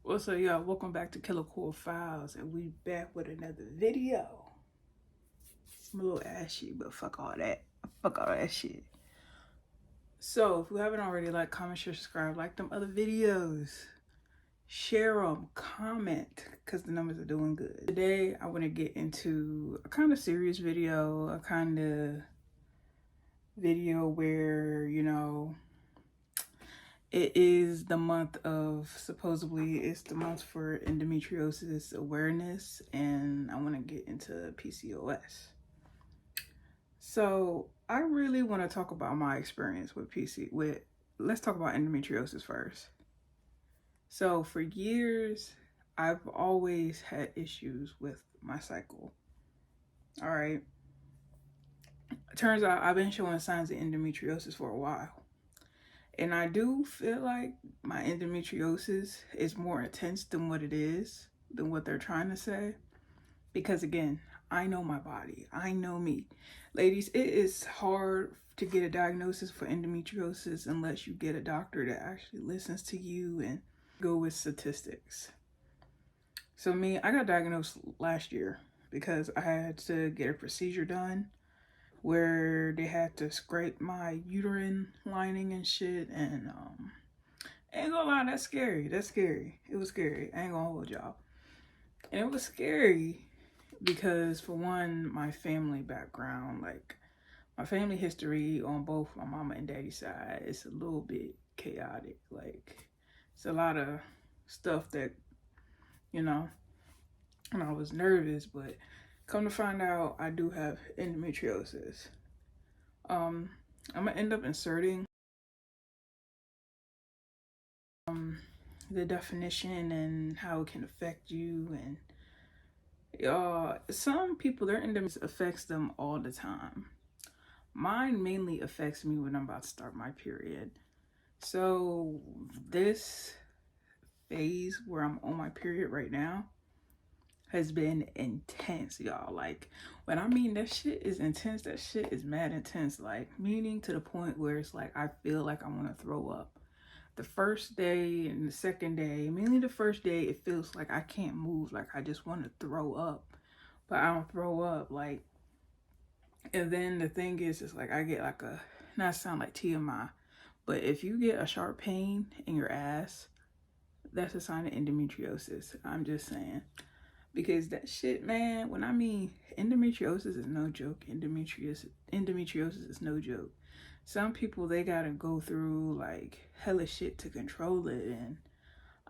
What's up, y'all? Welcome back to Killer Core Files, and we back with another video. I'm a little ashy, but fuck all that. Fuck all that shit. So, if you haven't already, like, comment, share, subscribe, like them other videos. Share them, comment, because the numbers are doing good. Today, I want to get into a kind of serious video, a kind of video where, you know, it is the month of, supposedly, it's the month for endometriosis awareness, and I want to get into PCOS. So I really want to talk about my experience with let's talk about endometriosis first. So for years, I've always had issues with my cycle. All right. It turns out I've been showing signs of endometriosis for a while. And I do feel like my endometriosis is more intense than what they're trying to say. Because again, I know my body. I know me. Ladies, it is hard to get a diagnosis for endometriosis unless you get a doctor that actually listens to you and go with statistics. So me, I got diagnosed last year because I had to get a procedure done where they had to scrape my uterine lining and shit, and ain't gonna lie, that's scary. That's scary. It was scary. I ain't gonna hold y'all. And it was scary because, for one, my family background, like my family history on both my mama and daddy side, it's a little bit chaotic. Like, it's a lot of stuff that, you know, and I was nervous, but come to find out, I do have endometriosis. I'm gonna end up inserting the definition and how it can affect you. And some people, their endometriosis affects them all the time. Mine mainly affects me when I'm about to start my period. So this phase where I'm on my period right now has been intense, y'all. Like, when I mean that shit is intense, that shit is mad intense. Like, meaning to the point where it's like I feel like I want to throw up. The first day and the second day, mainly the first day, it feels like I can't move. Like, I just want to throw up, but I don't throw up. Like, and then the thing is, it's like I get like not sound like TMI, but if you get a sharp pain in your ass, that's a sign of endometriosis. I'm just saying. Because that shit, man, when I mean endometriosis is no joke. Endometriosis is no joke. Some people, they gotta go through like hella shit to control it. And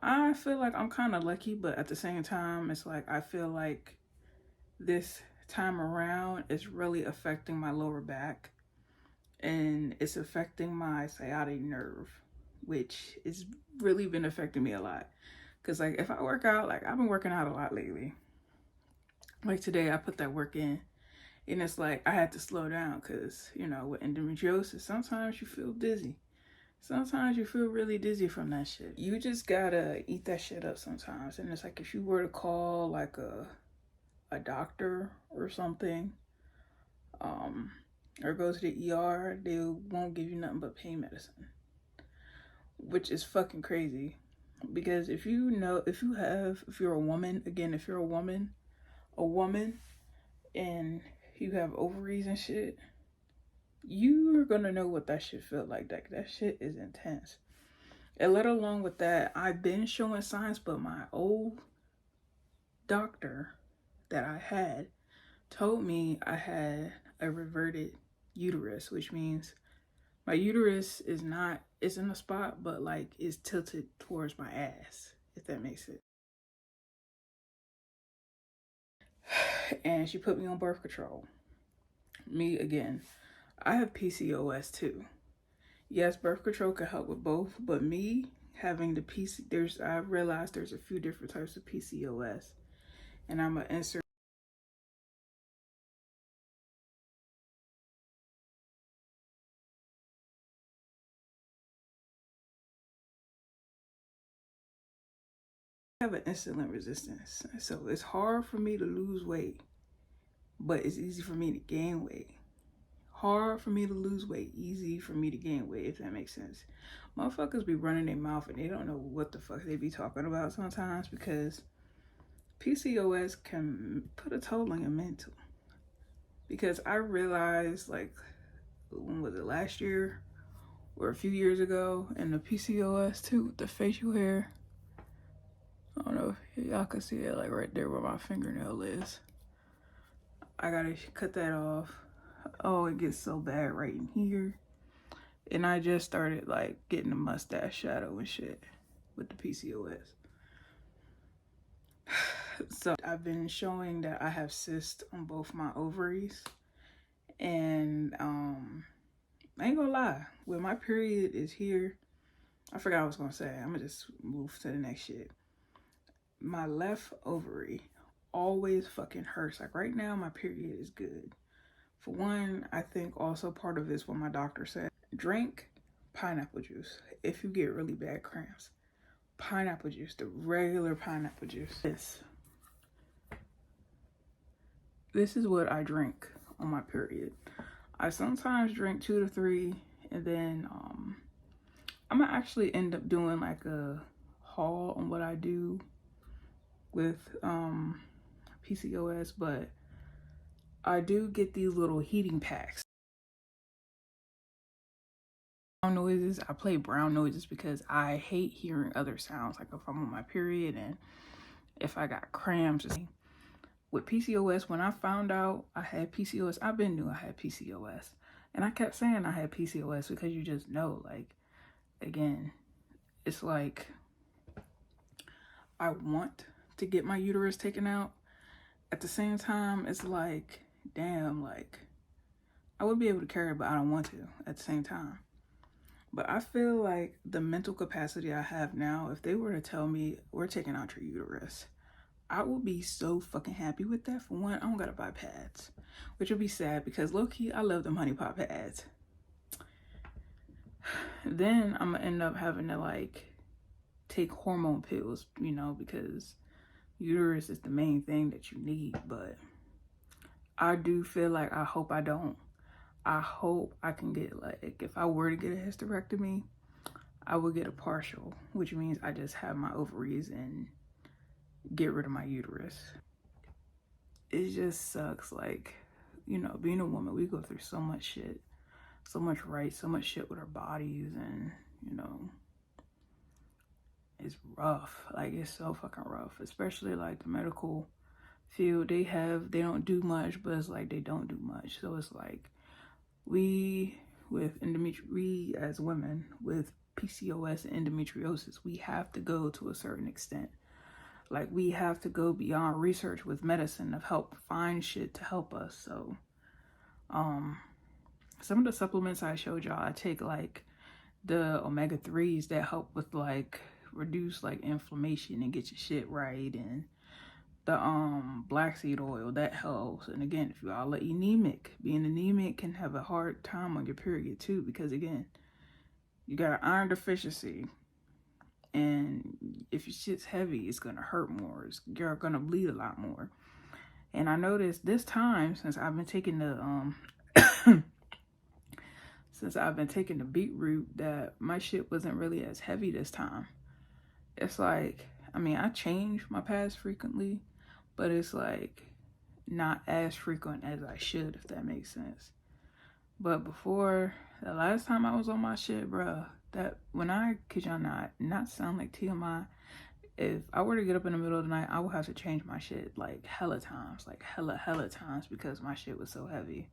I feel like I'm kind of lucky, but at the same time, it's like I feel like this time around is really affecting my lower back. And it's affecting my sciatic nerve, which has really been affecting me a lot. Because, like, if I work out, like, I've been working out a lot lately. Like, today, I put that work in. And it's like, I had to slow down because, you know, with endometriosis, sometimes you feel dizzy. Sometimes you feel really dizzy from that shit. You just gotta eat that shit up sometimes. And it's like, if you were to call, like, a doctor or something, or go to the ER, they won't give you nothing but pain medicine. Which is fucking crazy. Because if you're a woman, again, if you're a woman, and you have ovaries and shit, you're gonna know what that shit feel like. That shit is intense. And let alone with that, I've been showing signs, but my old doctor that I had told me I had a reverted uterus, which means my uterus is in a spot, but like it's tilted towards my ass, if that makes it. And she put me on birth control. Me again, I have PCOS too. Yes, birth control can help with both, but me having the I realized there's a few different types of PCOS, and I'm gonna insert. I have an insulin resistance, so it's hard for me to lose weight, but it's easy for me to gain weight. hard for me to lose weight, easy for me to gain weight, if that makes sense. Motherfuckers be running their mouth and they don't know what the fuck they be talking about sometimes, because PCOS can put a toll on your mental. Because I realized, like, when was it, last year or a few years ago, and the PCOS too, with the facial hair. I don't know if y'all can see it, like right there where my fingernail is. I gotta cut that off. Oh, it gets so bad right in here. And I just started like getting a mustache shadow and shit with the PCOS. So I've been showing that I have cysts on both my ovaries. And I ain't gonna lie, when my period is here, I forgot what I was gonna say. I'm gonna just move to the next shit. My left ovary always fucking hurts. Like right now, my period is good. For one, I think also part of this what my doctor said. Drink pineapple juice if you get really bad cramps. Pineapple juice, the regular pineapple juice. This is what I drink on my period. I sometimes drink 2 to 3, and then I'm gonna actually end up doing like a haul on what I do with PCOS, but I do get these little heating packs. Brown noises, I play brown noises because I hate hearing other sounds, like if I'm on my period and if I got cramps. With PCOS, when I found out I had PCOS, I've been knew I had PCOS, and I kept saying I had PCOS because you just know, like, again, it's like I want to get my uterus taken out. At the same time, it's like, damn, like I would be able to carry it, but I don't want to at the same time. But I feel like the mental capacity I have now, if they were to tell me we're taking out your uterus, I would be so fucking happy with that. For one, I don't gotta buy pads, which would be sad because low-key, I love them honey pot pads. Then I'm gonna end up having to like take hormone pills, you know, because uterus is the main thing that you need. But I do feel like, I hope I don't. I hope I can get, like, if I were to get a hysterectomy, I would get a partial, which means I just have my ovaries and get rid of my uterus. It just sucks, like, you know, being a woman, we go through so much shit, so much so much shit with our bodies, and, you know, it's rough. Like, it's so fucking rough, especially like the medical field. They don't do much, but it's like they don't do much. So it's like we as women with PCOS and endometriosis, we have to go to a certain extent. Like, we have to go beyond research with medicine to help find shit to help us. So some of the supplements I showed y'all, I take like the omega-3s that help with like reduce like inflammation and get your shit right, and the black seed oil that helps. And again, if you all are anemic, being anemic can have a hard time on your period too, because again, you got an iron deficiency, and if your shit's heavy, it's gonna hurt more. You're gonna bleed a lot more. And I noticed this time, since I've been taking the beetroot, that my shit wasn't really as heavy this time. It's like, I mean, I change my pads frequently, but it's like not as frequent as I should, if that makes sense. But before, the last time I was on my shit, bruh, that when I kid y'all not sound like TMI, if I were to get up in the middle of the night, I would have to change my shit like hella times, like hella times, because my shit was so heavy.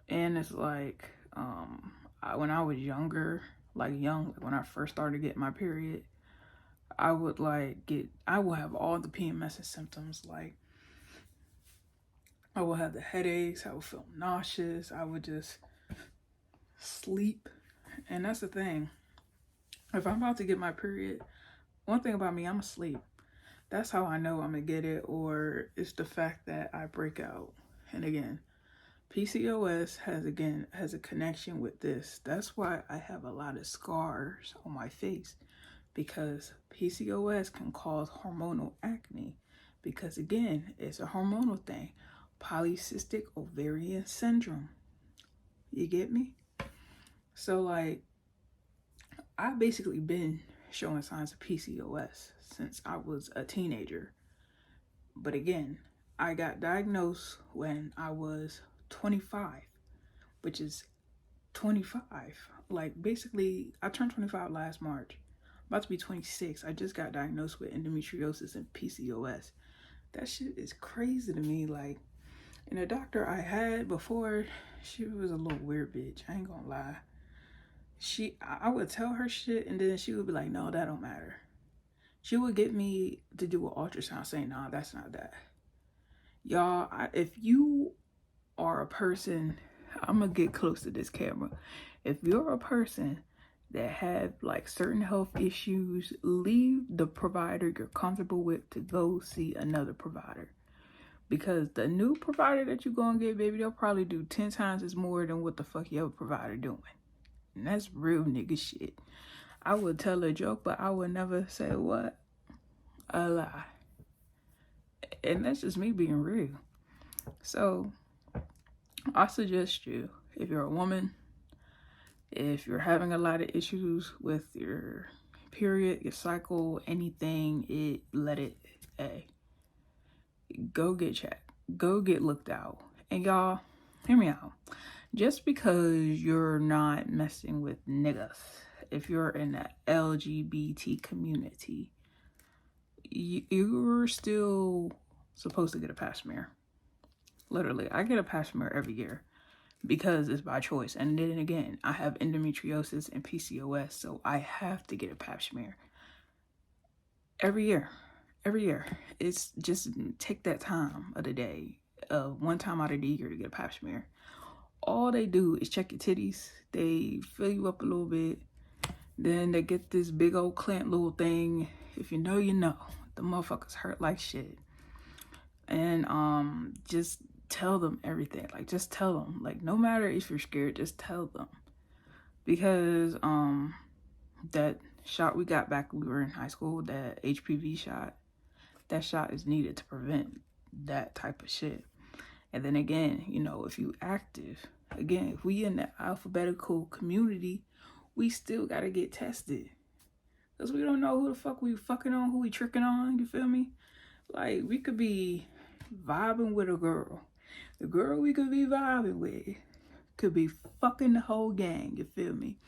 And it's like, when I was younger, like when I first started getting my period, I would have all the PMS symptoms. Like, I would have the headaches, I would feel nauseous, I would just sleep. And that's the thing. If I'm about to get my period, one thing about me, I'm asleep. That's how I know I'm gonna get it, or it's the fact that I break out. And again, PCOS has a connection with this. That's why I have a lot of scars on my face, because PCOS can cause hormonal acne, because again, it's a hormonal thing. Polycystic ovarian syndrome. You get me? So like, I've basically been showing signs of PCOS since I was a teenager. But again, I got diagnosed when I was 25, which is 25. Like basically, I turned 25 last March. I'm about to be 26. I just got diagnosed with endometriosis and PCOS. That shit is crazy to me. Like, and the doctor I had before, she was a little weird bitch. I ain't gonna lie. I would tell her shit, and then she would be like, no, that don't matter. She would get me to do an ultrasound saying, nah, that's not that. Y'all, if you are a person, I'm gonna get close to this camera. If you're a person that have like certain health issues, leave the provider you're comfortable with to go see another provider. Because the new provider that you're gonna get, baby, they'll probably do 10 times as more than what the fuck your provider doing. And that's real nigga shit. I would tell a joke, but I would never say what? A lie. And that's just me being real. So I suggest you, if you're a woman, if you're having a lot of issues with your period, your cycle, anything, go get checked. Go get looked out. And y'all, hear me out. Just because you're not messing with niggas, if you're in the LGBT community, you're still supposed to get a pap smear. Literally, I get a pap smear every year because it's by choice. And then again, I have endometriosis and PCOS, so I have to get a pap smear every year. Every year. It's just take that time of the day, one time out of the year to get a pap smear. All they do is check your titties. They fill you up a little bit. Then they get this big old clamp little thing. If you know, you know. The motherfuckers hurt like shit. And just tell them everything. Like, just tell them. Like, no matter if you're scared, just tell them. Because that shot we got back when we were in high school, that HPV shot, that shot is needed to prevent that type of shit. And then again, you know, if you active, again, if we in the alphabetical community, we still gotta get tested. Because we don't know who the fuck we fucking on, who we tricking on, you feel me? Like, we could be vibing with a girl. The girl we could be vibing with could be fucking the whole gang, you feel me?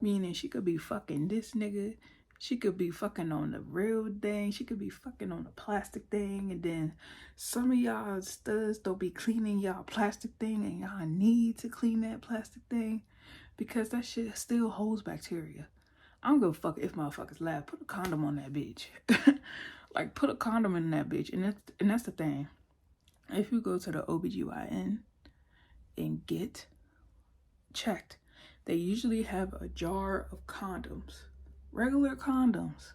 Meaning she could be fucking this nigga. She could be fucking on the real thing. She could be fucking on the plastic thing. And then some of y'all studs don't be cleaning y'all plastic thing. And y'all need to clean that plastic thing. Because that shit still holds bacteria. I don't give a fuck if motherfuckers laugh. Put a condom on that bitch. Like, put a condom in that bitch. And that's the thing. If you go to the OBGYN and get checked, they usually have a jar of condoms. Regular condoms.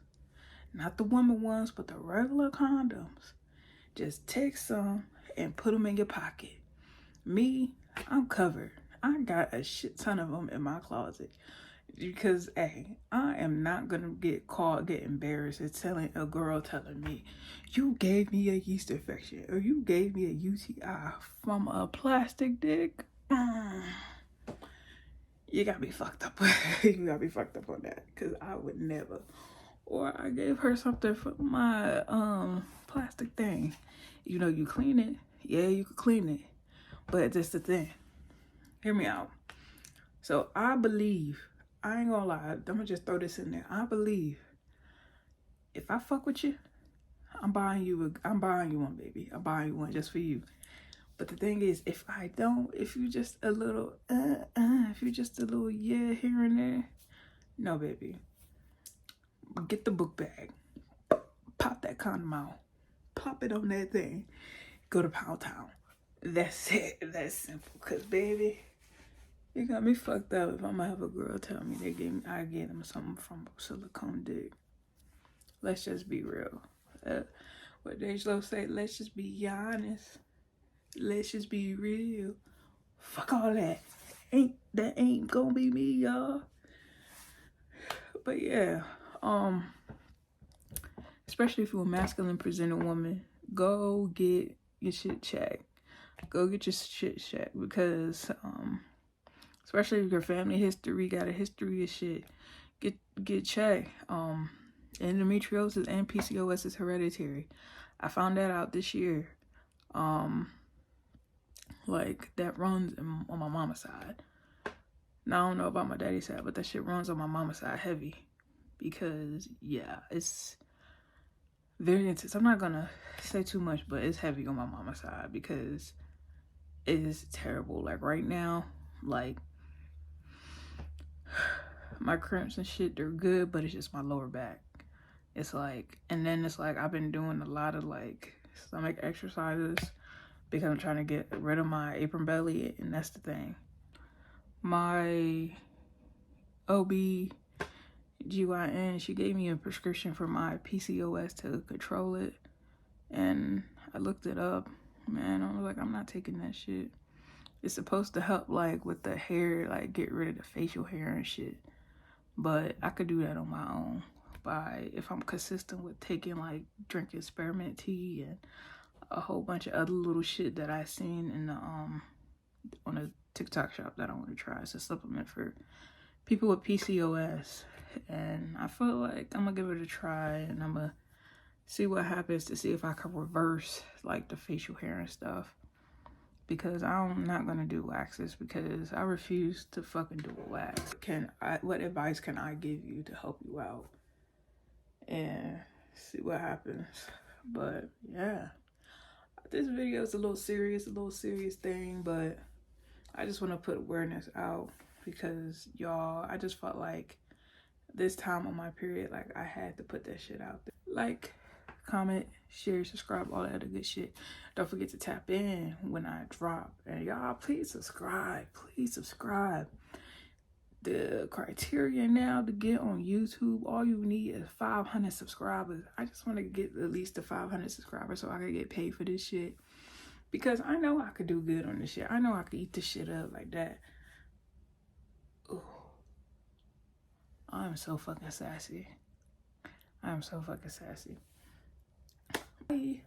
Not the woman ones, but the regular condoms. Just take some and put them in your pocket. Me, I'm covered. I got a shit ton of them in my closet. Because, hey, I am not going to get embarrassed at a girl telling me, you gave me a yeast infection or you gave me a UTI from a plastic dick. You got me fucked up. You got me fucked up on that, because I would never. Or I gave her something from my plastic thing. You know, you clean it. Yeah, you could clean it. But that's the thing. Hear me out. So I believe, I ain't gonna lie, I'm gonna just throw this in there. I believe if I fuck with you, I'm buying you one, baby. I'm buying you one just for you. But the thing is, if I don't, if you just a little, if you just a little yeah here and there, no, baby. Get the book bag. Pop that condom out. Pop it on that thing. Go to Pound Town. That's it. That's simple. Cause baby, you got me fucked up if I'm gonna have a girl tell me I gave them something from silicone dick. Let's just be real. What Dej Loaf say, let's just be honest. Let's just be real. Fuck all that. That ain't gonna be me, y'all. But yeah, especially if you're a masculine presenting woman, go get your shit checked. Go get your shit checked, because especially if your family history got a history of shit, get checked. Endometriosis and PCOS is hereditary. I found that out this year. Like, that runs on my mama's side. Now, I don't know about my daddy's side, but that shit runs on my mama's side heavy. Because, yeah, it's very intense. I'm not gonna say too much, but it's heavy on my mama's side because it is terrible. Like, right now, like, my cramps and shit, they're good, but it's just my lower back. It's like, and then it's like I've been doing a lot of like stomach exercises because I'm trying to get rid of my apron belly, and that's the thing. My OB-GYN, she gave me a prescription for my PCOS to control it, and I looked it up. Man, I was like, I'm not taking that shit. It's supposed to help like with the hair, like get rid of the facial hair and shit, but I could do that on my own by if I'm consistent with taking like drinking spearmint tea and a whole bunch of other little shit that I seen in the on a TikTok shop that I want to try. It's a supplement for people with PCOS, and I feel like I'm gonna give it a try, and I'm gonna see what happens to see if I can reverse like the facial hair and stuff, because I'm not gonna do waxes because I refuse to fucking do a wax. What advice can I give you to help you out and see what happens? But yeah, this video is a little serious thing, but I just want to put awareness out because y'all, I just felt like this time on my period, like I had to put that shit out there. Like, comment, share, subscribe, all that other good shit. Don't forget to tap in when I drop. And y'all, please subscribe. Please subscribe. The criteria now to get on YouTube, all you need is 500 subscribers. I just want to get at least the 500 subscribers so I can get paid for this shit. Because I know I could do good on this shit. I know I could eat this shit up like that. Ooh. I'm so fucking sassy. I'm so fucking sassy. Bye.